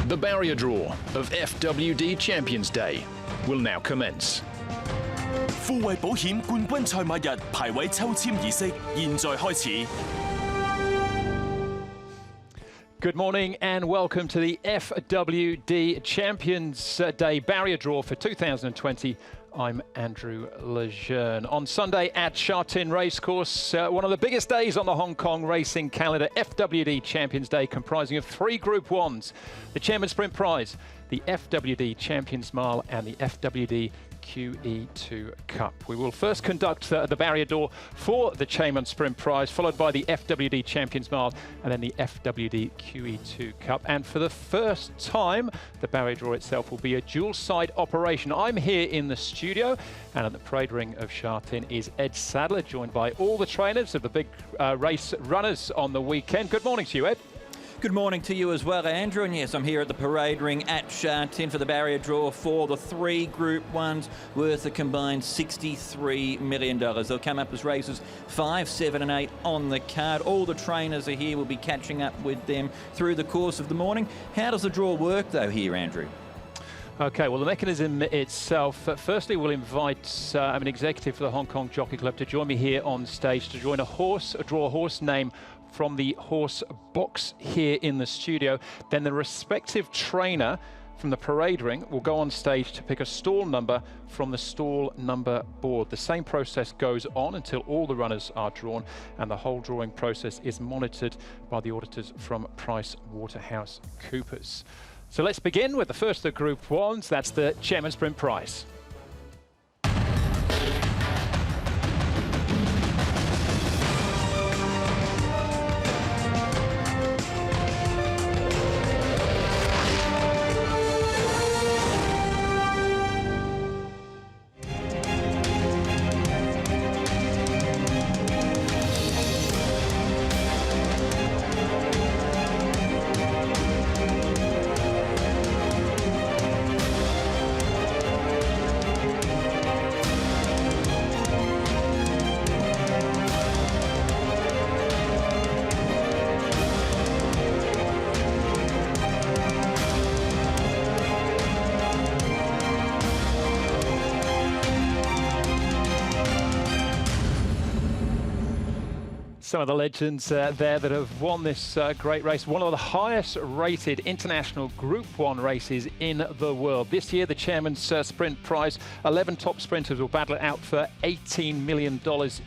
The barrier draw of FWD Champions Day will now commence. 富衛保險冠軍賽馬日排位抽籤儀式現在開始。Good morning and welcome to the FWD Champions Day barrier draw for 2020. I'm Andrew Lejeune. On Sunday at Sha Tin Racecourse, one of the biggest days on the Hong Kong racing calendar, FWD Champions Day, comprising of 3 Group 1s, the Chairman Sprint Prize, the FWD Champions Mile and the FWD QE2 Cup. We will first conduct the barrier draw for the Chairman Sprint Prize, followed by the FWD Champions Mile and then the FWD QE2 Cup. And for the first time, the barrier draw itself will be a dual-side operation. I'm here in the studio, and at the parade ring of Sha Tin is Ed Sadler, joined by all the trainers of the big race runners on the weekend. Good morning to you, Ed. Good morning to you as well, Andrew. And yes, I'm here at the parade ring at Sha Tin for the barrier draw for the 3 Group 1s worth a combined $63 million. They'll come up as races 5, 7 and 8 on the card. All the trainers are here. We'll be catching up with them through the course of the morning. How does the draw work though here, Andrew? Okay, well, the mechanism itself, firstly, we'll invite an executive for the Hong Kong Jockey Club to join me here on stage to join draw a horse name from the horse box here in the studio. Then the respective trainer from the parade ring will go on stage to pick a stall number from the stall number board. The same process goes on until all the runners are drawn, and the whole drawing process is monitored by the auditors from PricewaterhouseCoopers. So let's begin with the first of the Group 1s. That's the Chairman Sprint Prize. Some of the legends there that have won this great race. One of the highest rated international Group 1 races in the world. This year, the Chairman's Sprint Prize, 11 top sprinters will battle it out for $18 million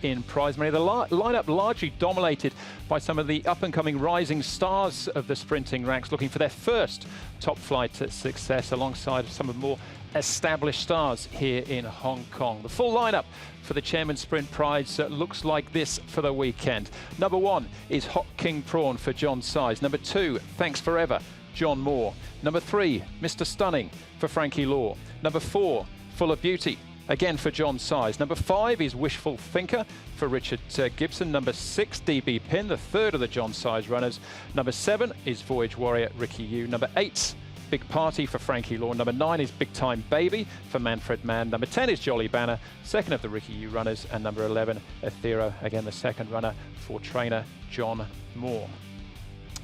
in prize money. The lineup largely dominated by some of the up-and-coming rising stars of the sprinting ranks, looking for their first top flight success alongside some of the more established stars here in Hong Kong. The full lineup for the Chairman Sprint Prize looks like this for the weekend. Number 1 is Hot King Prawn for John Size. Number 2, Thanks Forever, John Moore. Number 3, Mr. Stunning for Frankie Law. Number 4, Full of Beauty, again for John Size. Number 5 is Wishful Thinker for Richard Gibson. Number 6, DB Pin, the third of the John Size runners. Number 7 is Voyage Warrior, Ricky Yu. Number 8, Big Party for Frankie Law. Number 9 is Big Time Baby for Manfred Mann. Number 10 is Jolly Banner, second of the Ricky Yu runners. And number 11, Ethereal, again the second runner for trainer John Moore.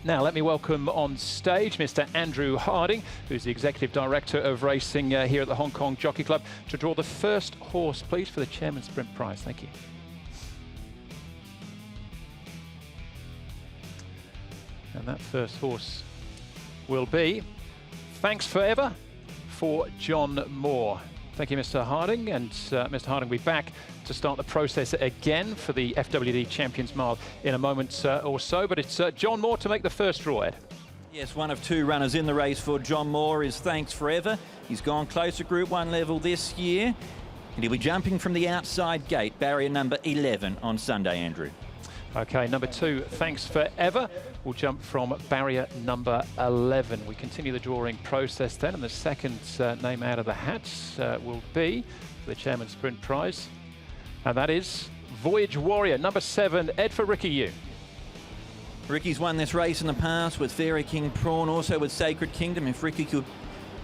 Now let me welcome on stage Mr. Andrew Harding, who's the Executive Director of Racing here at the Hong Kong Jockey Club, to draw the first horse, please, for the Chairman Sprint Prize. Thank you. And that first horse will be Thanks Forever for John Moore. Thank you, Mr. Harding. And Mr. Harding will be back to start the process again for the FWD Champions Mile in a moment or so. But it's John Moore to make the first draw, Ed. Yes, one of 2 runners in the race for John Moore is Thanks Forever. He's gone close to Group 1 level this year, and he'll be jumping from the outside gate, barrier number 11 on Sunday, Andrew. Okay, number 2, Thanks Forever, will jump from barrier number 11. We continue the drawing process then, and the second name out of the hat will be for the Chairman Sprint Prize, and that is Voyage Warrior, number 7, Ed for Ricky Yu. Ricky's won this race in the past with Fairy King Prawn, also with Sacred Kingdom. If Ricky could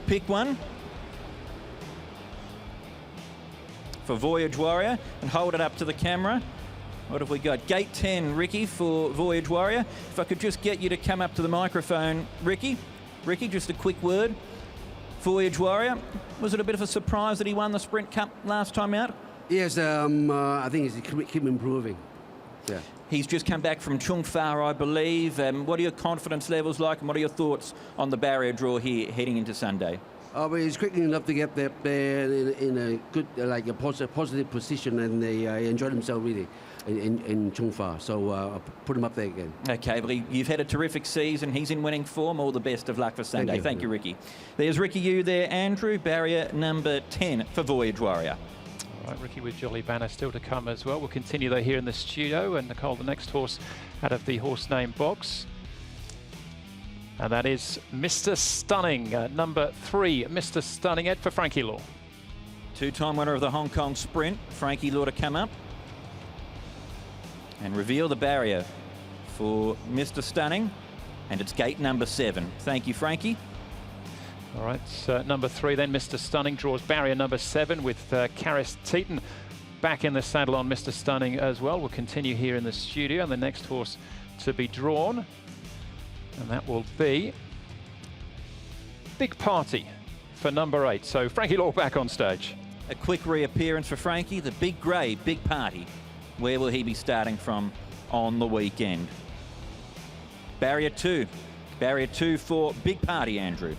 pick one for Voyage Warrior and hold it up to the camera. What have we got? Gate 10, Ricky, for Voyage Warrior. If I could just get you to come up to the microphone, Ricky. Ricky, just a quick word. Voyage Warrior, was it a bit of a surprise that he won the Sprint Cup last time out? Yes, I think he's keep improving. Yeah. He's just come back from Chung Fa, I believe. What are your confidence levels like, and what are your thoughts on the barrier draw here heading into Sunday? But he's quick enough to get there in a good, like a positive position, and they enjoyed himself really in Chung Fa. So I'll put him up there again. Okay, well, you've had a terrific season. He's in winning form. All the best of luck for Sunday. Thank you, Ricky. There's Ricky Yu there, Andrew. Barrier number 10 for Voyage Warrior. All right, Ricky with Jolly Banner still to come as well. We'll continue though here in the studio, and Nicole, the next horse out of the horse name box. And that is Mr. Stunning, number 3, Mr. Stunning, Ed, for Frankie Law. Two-time winner of the Hong Kong Sprint, Frankie Law, to come up and reveal the barrier for Mr. Stunning, and it's gate number 7. Thank you, Frankie. All right, number 3 then, Mr. Stunning draws barrier number 7 with Karis Teaton back in the saddle on Mr. Stunning as well. We'll continue here in the studio, and the next horse to be drawn, and that will be Big Party for number 8. So Frankie Law back on stage. A quick reappearance for Frankie, the Big Grey, Big Party. Where will he be starting from on the weekend? Barrier 2. Barrier 2 for Big Party, Andrew.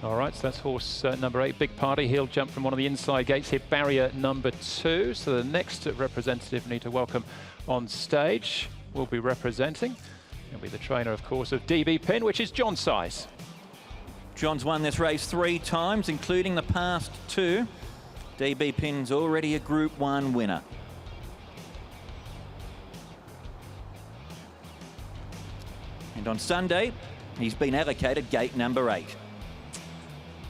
All right, so that's horse number 8, Big Party. He'll jump from one of the inside gates, hit barrier number 2. So the next representative we need to welcome on stage will be representing. He'll be the trainer, of course, of DB Pin, which is John Size. John's won this race 3 times, including the past 2. DB Pin's already a Group 1 winner. And on Sunday, he's been allocated gate number 8.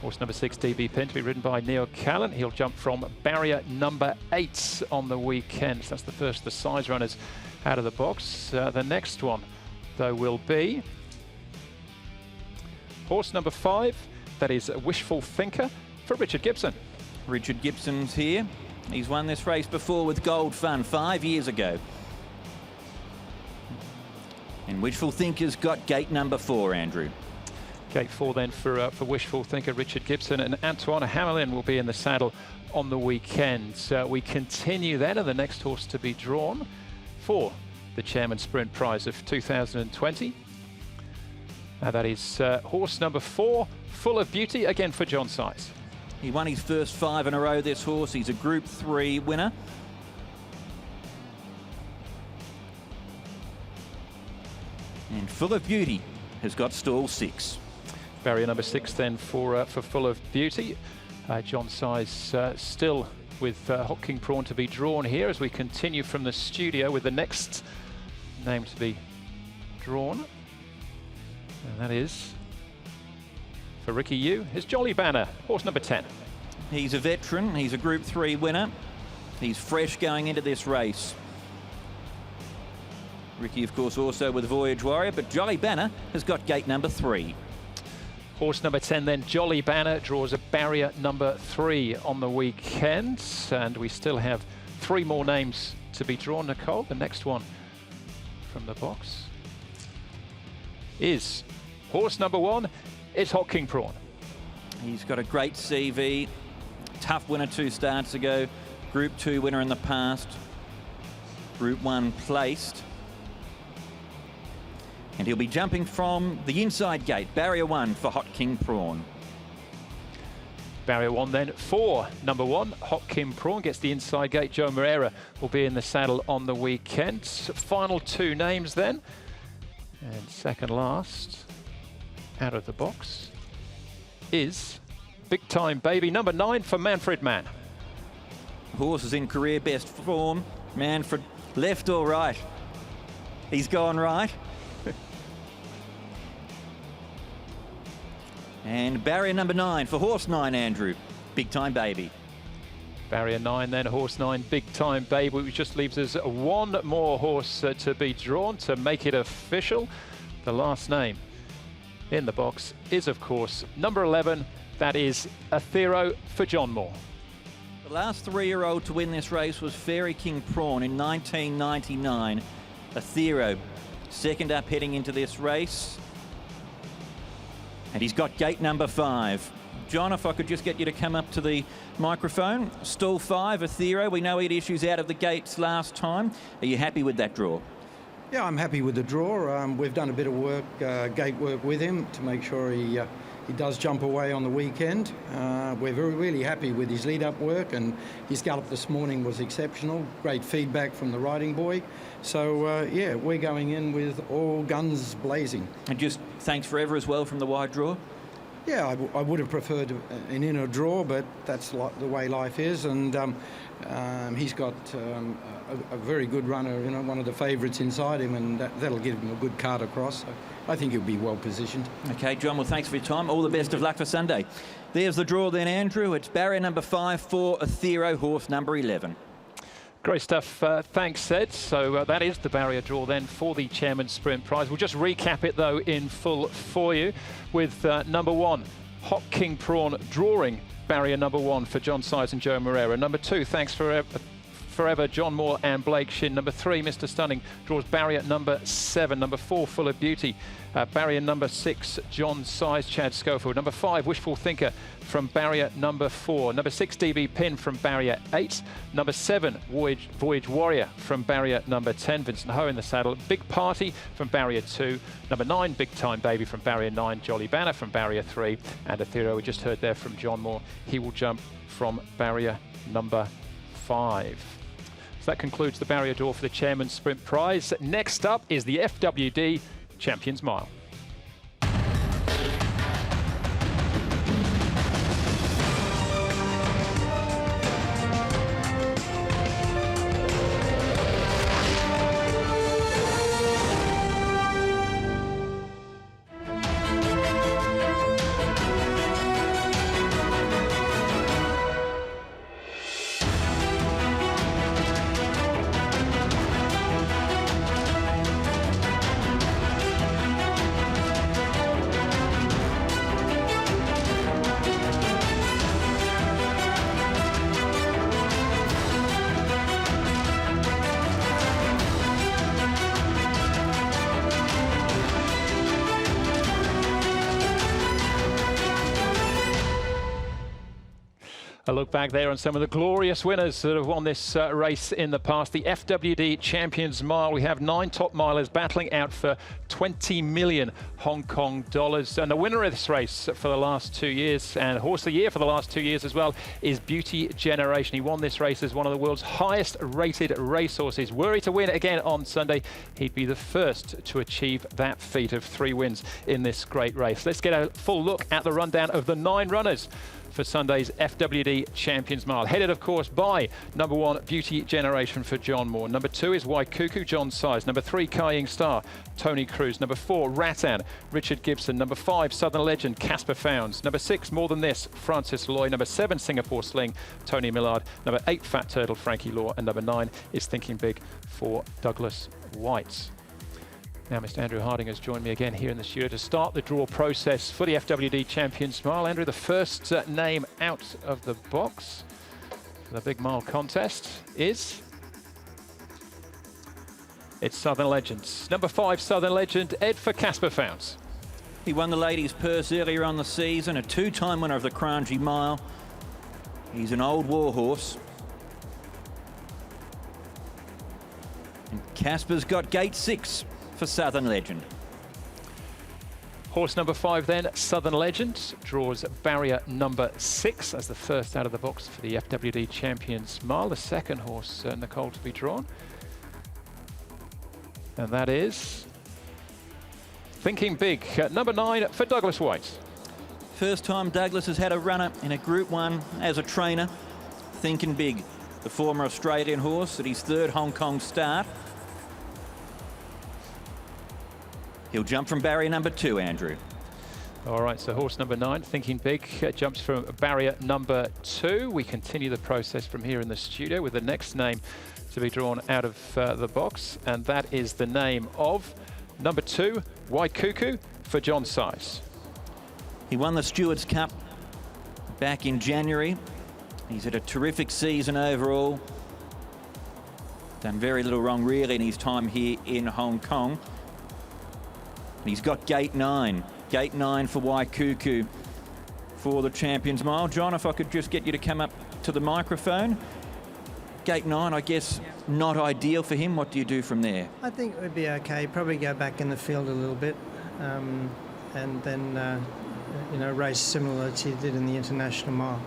Horse number 6, DB Pin, to be ridden by Neil Callan. He'll jump from barrier number 8 on the weekend. So that's the first of the size runners out of the box. The next one, though, will be horse number 5. That is Wishful Thinker for Richard Gibson. Richard Gibson's here. He's won this race before with Gold Fun 5 years ago. And Wishful Thinker's got gate number 4, Andrew. Gate 4 then for Wishful Thinker, Richard Gibson, and Antoine Hamelin will be in the saddle on the weekend. We continue then, and the next horse to be drawn for the Chairman Sprint Prize of 2020. That is horse number 4, Full of Beauty, again for John Size. He won his first 5 in a row, this horse. He's a Group 3 winner. And Full of Beauty has got stall 6. Barrier number 6 then for Full of Beauty. John Size still with Hot King Prawn to be drawn here as we continue from the studio with the next name to be drawn. And that is, for Ricky Yu, his Jolly Banner, horse number 10. He's a veteran. He's a Group 3 winner. He's fresh going into this race. Ricky, of course, also with Voyage Warrior, but Jolly Banner has got gate number 3. Horse number 10 then, Jolly Banner, draws a barrier number 3 on the weekend. And we still have 3 more names to be drawn, Nicole. The next one from the box is horse number 1. It's Hot King Prawn. He's got a great CV. Tough winner 2 starts ago. Group 2 winner in the past. Group 1 placed. And he'll be jumping from the inside gate, barrier 1 for Hot King Prawn. Barrier 1 then for number 1, Hot King Prawn, gets the inside gate. Joe Moreira will be in the saddle on the weekend. Final 2 names then. And second last out of the box is Big Time Baby, number 9 for Manfred Mann. Horse is in career best form. Manfred, left or right? He's gone right. And barrier number 9 for horse 9, Andrew. Big Time Baby. Barrier 9 then, horse 9, Big Time Baby, which just leaves us 1 more horse to be drawn to make it official. The last name in the box is, of course, number 11. That is Athero for John Moore. The last 3-year-old to win this race was Fairy King Prawn in 1999. Athero, second up heading into this race. And he's got gate number 5. John, if I could just get you to come up to the microphone. Stall 5, Athero. We know he had issues out of the gates last time. Are you happy with that draw? Yeah, I'm happy with the draw. We've done a bit of work, gate work with him to make sure he does jump away on the weekend. We're really happy with his lead-up work, and his gallop this morning was exceptional. Great feedback from the riding boy. So, yeah, we're going in with all guns blazing. And just thanks forever as well from the wide draw? Yeah, I would have preferred an inner draw, but that's the way life is. And he's got a very good runner, you know, one of the favourites inside him, and that'll give him a good card across. So I think he'll be well positioned. Okay, John, well, thanks for your time. All the best of luck for Sunday. There's the draw then, Andrew. It's barrier number 5 for Athero, horse number 11. Great stuff. Thanks, Ed. So that is the barrier draw then for the Chairman's Sprint Prize. We'll just recap it, though, in full for you with number 1, Hot King Prawn, drawing barrier number 1 for John Size and Joe Moreira. Number 2, Thanks Forever, John Moore and Blake Shin. Number 3, Mr. Stunning, draws barrier number 7. Number 4, Full of Beauty. Barrier number 6, John Size, Chad Schofield. Number 5, Wishful Thinker from barrier number 4. Number 6, DB Pin from barrier 8. Number 7, Voyage Warrior from barrier number 10. Vincent Ho in the saddle. Big Party from barrier 2. Number 9, Big Time Baby from barrier 9. Jolly Banner from barrier 3. And Athero, we just heard there from John Moore. He will jump from barrier number 5. So that concludes the barrier draw for the Chairman's Sprint Prize. Next up is the FWD Champions Mile. A look back there on some of the glorious winners that have won this race in the past. The FWD Champions Mile. We have 9 top milers battling out for 20 million Hong Kong dollars. And the winner of this race for the last 2 years, and Horse of the Year for the last 2 years as well, is Beauty Generation. He won this race as one of the world's highest rated racehorses. Were he to win again on Sunday, he'd be the first to achieve that feat of 3 wins in this great race. Let's get a full look at the rundown of the 9 runners for Sunday's FWD Champions Mile. Headed, of course, by number 1, Beauty Generation for John Moore. Number 2 is Waikuku, John Size. Number 3, Kaying Star, Tony Cruz. Number 4, Rattan, Richard Gibson. Number 5, Southern Legend, Casper Founds. Number 6, More Than This, Francis Loy. Number 7, Singapore Sling, Tony Millard. Number 8, Fat Turtle, Frankie Law. And number 9 is Thinking Big for Douglas White. Now, Mr. Andrew Harding has joined me again here in the studio to start the draw process for the FWD Champions Mile. Andrew, the first name out of the box for the big mile contest is... It's Southern Legends. Number 5, Southern Legend, Ed for Casper Founds. He won the ladies' purse earlier on the season, a 2-time winner of the Kranji Mile. He's an old war horse. And Casper's got gate 6. For Southern Legend. Horse number 5 then, Southern Legend, draws barrier number 6 as the first out of the box for the FWD Champions Mile. The second horse, Nicole, to be drawn. And that is Thinking Big, number 9 for Douglas White. First time Douglas has had a runner in a Group 1 as a trainer. Thinking Big, the former Australian horse at his 3rd Hong Kong start. He'll jump from barrier number 2, Andrew. All right, so horse number 9, Thinking Big, jumps from barrier number 2. We continue the process from here in the studio with the next name to be drawn out of the box, and that is the name of number 2, Waikuku for John Size. He won the Stewards Cup back in January. He's had a terrific season overall. Done very little wrong really in his time here in Hong Kong. He's got gate 9. Gate 9 for Waikuku for the Champions Mile. John, if I could just get you to come up to the microphone. Gate 9, I guess, not ideal for him. What do you do from there? I think it would be okay. Probably go back in the field a little bit, and then race similar to he did in the International Mile.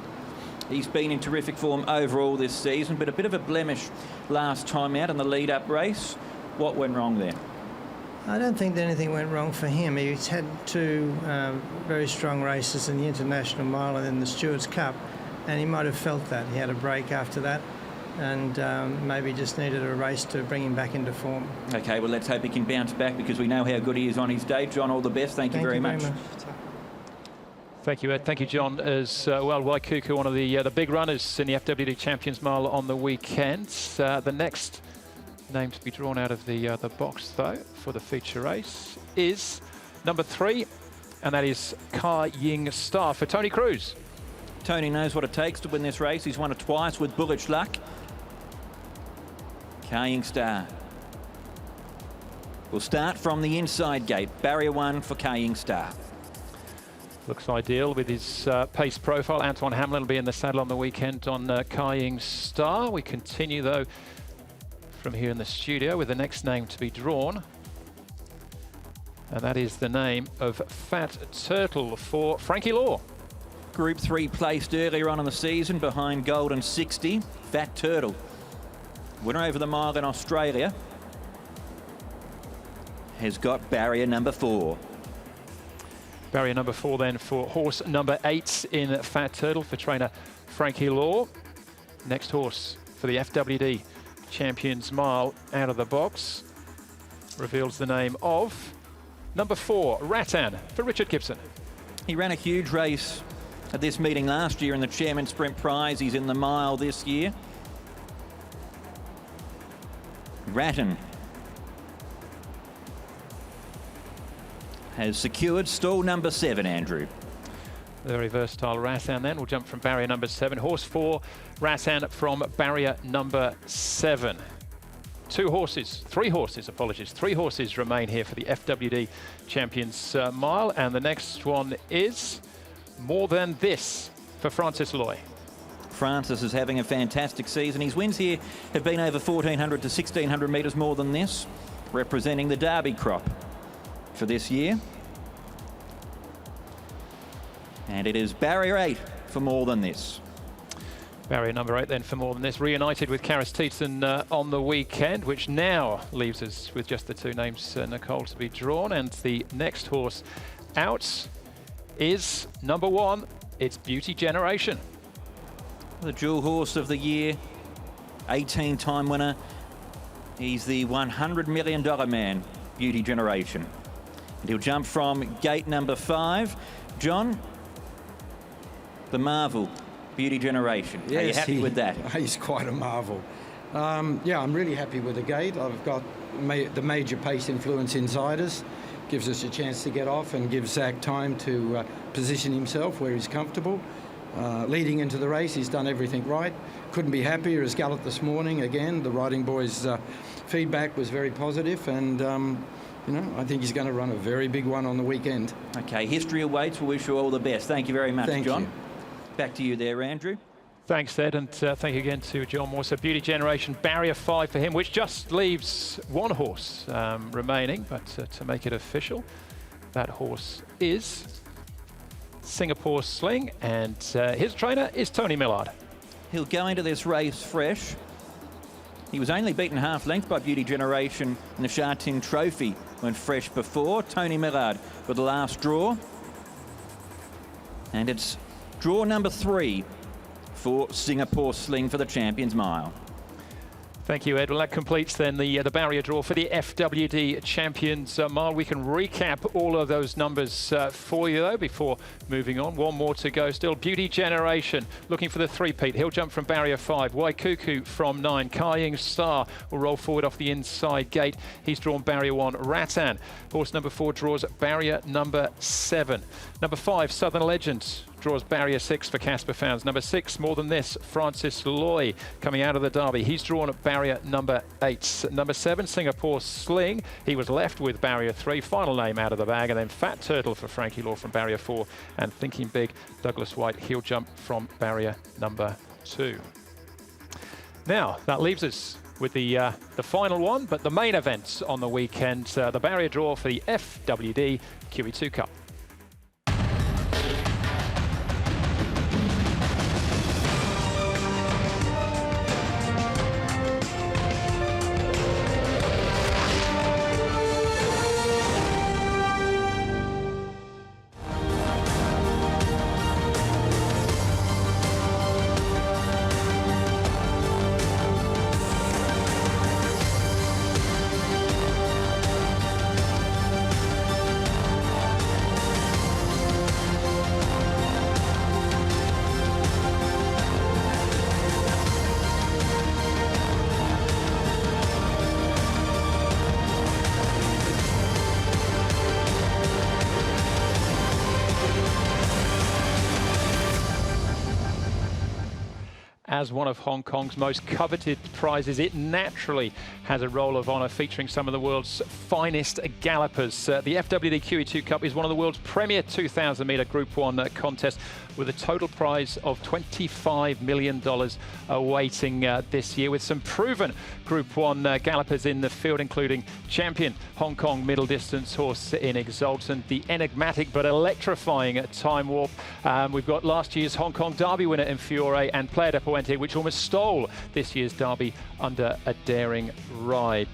He's been in terrific form overall this season, but a bit of a blemish last time out in the lead-up race. What went wrong there? I don't think that anything went wrong for him. He's had two very strong races in the International Mile and then the Stewards Cup, and he might have felt that. He had a break after that, and maybe just needed a race to bring him back into form. Okay, well, let's hope he can bounce back, because we know how good he is on his day. John, all the best. Thank you very much. Thank you, Ed. Thank you, John, as well. Waikuku, one of the big runners in the FWD Champions Mile on the weekend. The next name to be drawn out of the box, though, for the feature race is number 3, and that is Ka Ying Star for Tony Cruz. Tony knows what it takes to win this race. He's won it twice with bullish luck. Ka Ying Star. We'll start from the inside gate. Barrier 1 for Ka Ying Star. Looks ideal with his pace profile. Antoine Hamlin will be in the saddle on the weekend on Ka Ying Star. We continue, though, from here in the studio with the next name to be drawn. And that is the name of Fat Turtle for Frankie Law. Group 3 placed earlier on in the season behind Golden 60. Fat Turtle. Winner over the mile in Australia. Has got barrier number 4. Barrier number 4 then for horse number 8 in Fat Turtle for trainer Frankie Law. Next horse for the FWD Champions Mile out of the box reveals the name of number 4, Rattan for Richard Gibson. He ran a huge race at this meeting last year in the Chairman Sprint Prize. He's in the mile this year. Rattan has secured stall number 7, Andrew. Very versatile Rattan then. We'll jump from barrier number 7. Horse 4, Rattan from barrier number 7. 3 horses remain here for the FWD Champions Mile. And the next one is More Than This for Francis Loy. Francis is having a fantastic season. His wins here have been over 1,400 to 1,600 metres More Than This, representing the Derby crop for this year. And it is barrier 8 for More Than This. Barrier number 8 then for More Than This, reunited with Karis Tietzen on the weekend, which now leaves us with just the 2 names, Nicole, to be drawn. And the next horse out is number 1. It's Beauty Generation. The dual horse of the year, 18-time winner. He's the $100 million man, Beauty Generation. And he'll jump from gate number 5. John, the marvel, Beauty Generation. Yes, are you happy with that? He's quite a marvel. Yeah, I'm really happy with the gate. I've got the major pace influence inside us. Gives us a chance to get off and gives Zach time to position himself where he's comfortable. Leading into the race, he's done everything right. Couldn't be happier. Has galloped this morning again. The riding boys' feedback was very positive, and I think he's going to run a very big one on the weekend. Okay, history awaits. We wish you all the best. Thank you very much, John. You. Back to you there, Andrew. Thanks, Ed, and thank you again to John Moore. So Beauty Generation, barrier 5 for him, which just leaves 1 horse remaining, but to make it official, that horse is Singapore Sling, and his trainer is Tony Millard. He'll go into this race fresh. He was only beaten half length by Beauty Generation in the Sha Tin Trophy when fresh before. Tony Millard with the last draw. And it's draw number 3 for Singapore Sling for the Champions Mile. Thank you, Ed. Well, that completes then the barrier draw for the FWD Champions Mile. We can recap all of those numbers for you, though, before moving on. 1 more to go still. Beauty Generation looking for the 3-peat. He'll jump from barrier 5. Waikuku from 9. Ka Ying Star will roll forward off the inside gate. He's drawn barrier 1. Rattan, horse number 4, draws barrier number 7. Number 5, Southern Legend, draws barrier 6 for Casper Fownes. Number 6, More Than This, Francis Loy, coming out of the Derby. He's drawn at barrier number 8. Number 7, Singapore Sling. He was left with barrier 3. Final name out of the bag. And then Fat Turtle for Frankie Law from barrier 4. And Thinking Big, Douglas White, he'll jump from barrier number 2. Now, that leaves us with the final one, but the main event on the weekend, the barrier draw for the FWD QE2 Cup. As one of Hong Kong's most coveted prizes, it naturally has a roll of honour featuring some of the world's finest gallopers. The FWD QE2 Cup is one of the world's premier 2,000 metre Group 1 contest, with a total prize of $25 million awaiting this year, with some proven Group 1 gallopers in the field, including champion Hong Kong middle distance horse in Exultant, the enigmatic but electrifying Time Warp. We've got last year's Hong Kong Derby winner in Fiore and Playa de Puente, which almost stole this year's Derby under a daring ride.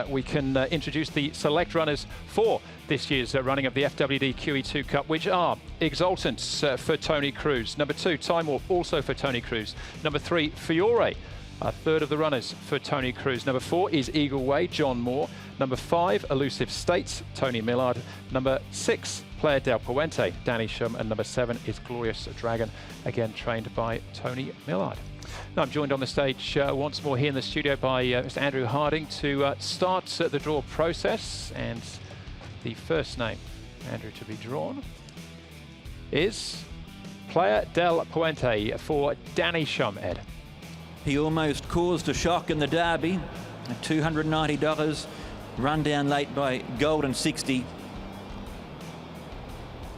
We can introduce the select runners for this year's running of the FWD QE2 Cup, which are Exultant for Tony Cruz. Number 2, Time Warp, also for Tony Cruz. Number 3, Fiore, a third of the runners for Tony Cruz. Number 4 is Eagle Way, John Moore. Number 5, Elusive States, Tony Millard. Number 6, Playa del Puente, Danny Shum. And number 7 is Glorious Dragon, again trained by Tony Millard. Now, I'm joined on the stage once more here in the studio by Mr. Andrew Harding to start the draw process. And the first name, Andrew, to be drawn is Playa del Puente for Danny Shum, Ed. He almost caused a shock in the Derby. At $290, run down late by Golden 60.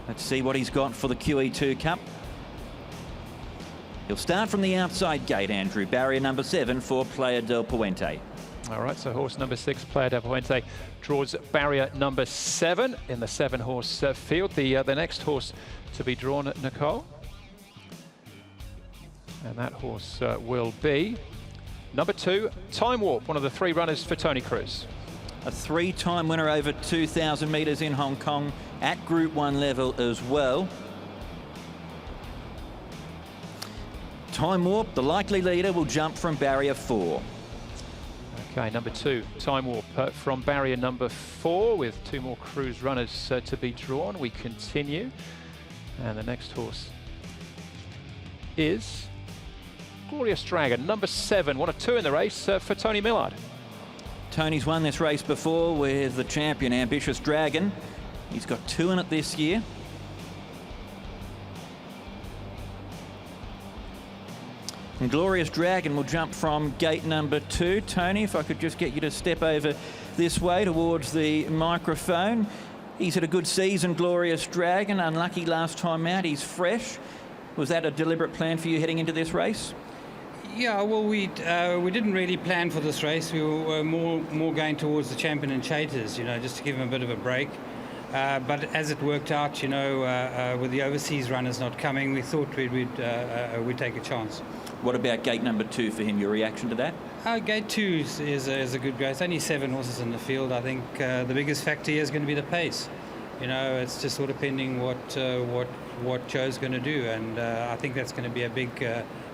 Let's see what he's got for the QE2 Cup. He'll start from the outside gate, Andrew. Barrier number 7 for Playa del Puente. All right, so horse number 6, Playa del Puente, draws barrier number 7 in the 7-horse field. The next horse to be drawn, Nicole. And that horse will be number 2, Time Warp, one of the 3 runners for Tony Cruz. A 3-time winner over 2,000 metres in Hong Kong at Group 1 level as well. Time Warp, the likely leader, will jump from barrier 4. Okay, number 2, Time Warp from barrier number 4, with 2 more Cruz runners to be drawn. We continue. And the next horse is Glorious Dragon, number 7, 1 of 2 in the race for Tony Millard. Tony's won this race before with the champion, Ambitious Dragon. He's got 2 in it this year. And Glorious Dragon will jump from gate number 2. Tony, if I could just get you to step over this way towards the microphone. He's had a good season, Glorious Dragon. Unlucky last time out. He's fresh. Was that a deliberate plan for you heading into this race? Yeah, well, we didn't really plan for this race. We were more going towards the champion and Chaiters, just to give him a bit of a break. But as it worked out, with the overseas runners not coming, we thought we'd take a chance. What about gate number 2 for him? Your reaction to that? Gate 2 is a good go. It's only 7 horses in the field. I think the biggest factor here is going to be the pace. It's just sort of pending what Joe's going to do, and I think that's going to be a big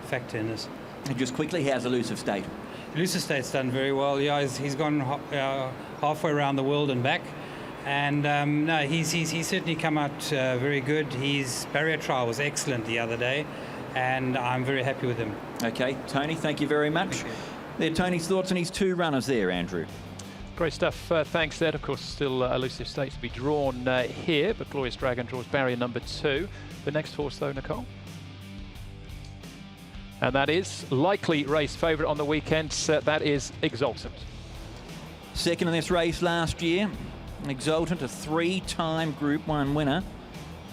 factor in this. And just quickly, how's Elusive State? Elusive State's done very well. Yeah, he's gone halfway around the world and back. And no, he's certainly come out very good. His barrier trial was excellent the other day, and I'm very happy with him. Okay, Tony, thank you very much. There, Tony's thoughts on his 2 runners there, Andrew. Great stuff. Thanks, Ed. Of course, still Elusive State to be drawn here, but Glorious Dragon draws barrier number 2. The next horse, though, Nicole? And that is likely race favourite on the weekend. That is Exultant. Second in this race last year. Exultant, a 3-time Group 1 winner.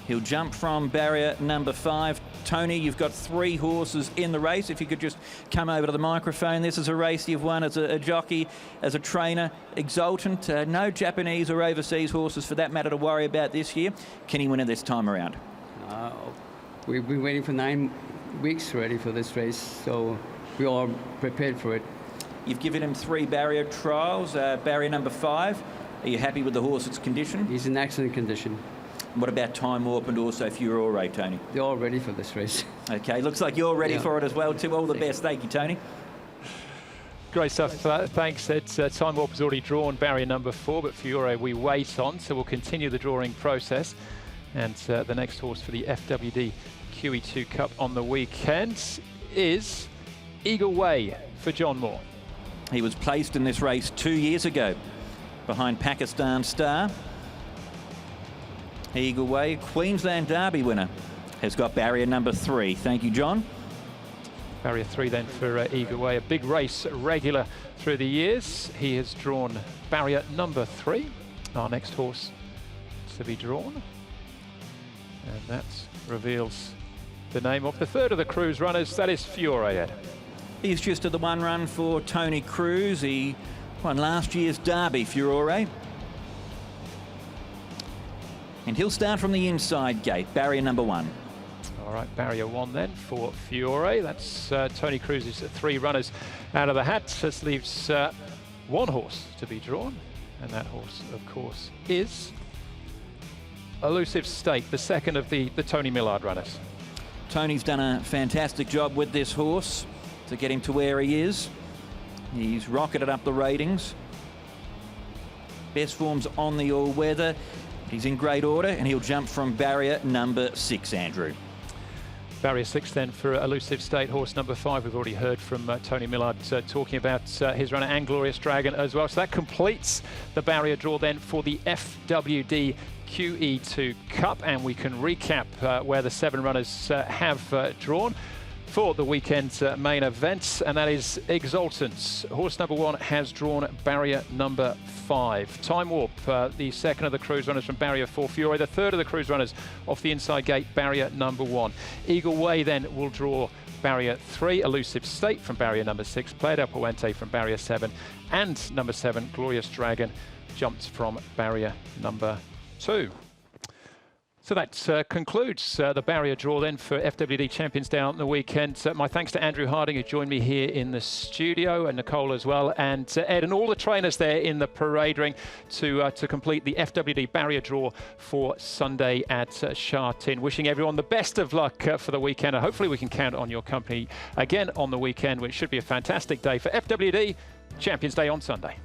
He'll jump from barrier number 5. Tony, you've got 3 horses in the race. If you could just come over to the microphone. This is a race you've won as a jockey, as a trainer. Exultant, no Japanese or overseas horses for that matter to worry about this year. Can he win it this time around? We've been waiting for 9 weeks ready for this race, so we're all prepared for it. You've given him 3 barrier trials. Barrier number 5. Are you happy with the horse's condition? He's in excellent condition. What about Time Warp and also Furore, Tony? They're all ready for this race. Okay, looks like you're ready for it as well too. All the best. Thank you, Tony. Great stuff. Thanks, Ed. Time Warp has already drawn barrier number 4, but Furore we wait on, so we'll continue the drawing process. And the next horse for the FWD QE2 Cup on the weekend is Eagle Way for John Moore. He was placed in this race 2 years ago behind Pakistan Star. Eagle Way, Queensland Derby winner, has got barrier number 3. Thank you, John. Barrier 3 then for Eagle Way, a big race regular through the years. He has drawn barrier number 3. Our next horse to be drawn. And that reveals the name of the third of the Cruise runners. That is Furore, Ed. He's just at the 1 run for Tony Cruz. He won last year's Derby, Furore. And he'll start from the inside gate, barrier number 1. All right, barrier 1 then for Furore. That's Tony Cruz's 3 runners out of the hat. This leaves 1 horse to be drawn. And that horse, of course, is Elusive State, the second of the Tony Millard runners. Tony's done a fantastic job with this horse to get him to where he is. He's rocketed up the ratings. Best forms on the all-weather. He's in great order, and he'll jump from barrier number 6, Andrew. Barrier 6 then for Elusive State, horse number 5. We've already heard from Tony Millard talking about his runner and Glorious Dragon as well. So that completes the barrier draw then for the FWD QE2 Cup, and we can recap where the 7 runners have drawn for the weekend's main events, and that is Exultant. Horse number 1 has drawn barrier number 5. Time Warp, the second of the Cruise runners from barrier 4. Furore, the third of the Cruise runners off the inside gate, barrier number 1. Eagle Way then will draw barrier 3. Elusive State from barrier number 6. Playa del Puente from barrier 7. And number 7, Glorious Dragon, jumped from barrier number 2. So that concludes the barrier draw then for FWD Champions Day on the weekend. My thanks to Andrew Harding, who joined me here in the studio, and Nicole as well, and Ed and all the trainers there in the parade ring to complete the FWD barrier draw for Sunday at Sha Tin. Wishing everyone the best of luck for the weekend, and hopefully we can count on your company again on the weekend, which should be a fantastic day for FWD Champions Day on Sunday.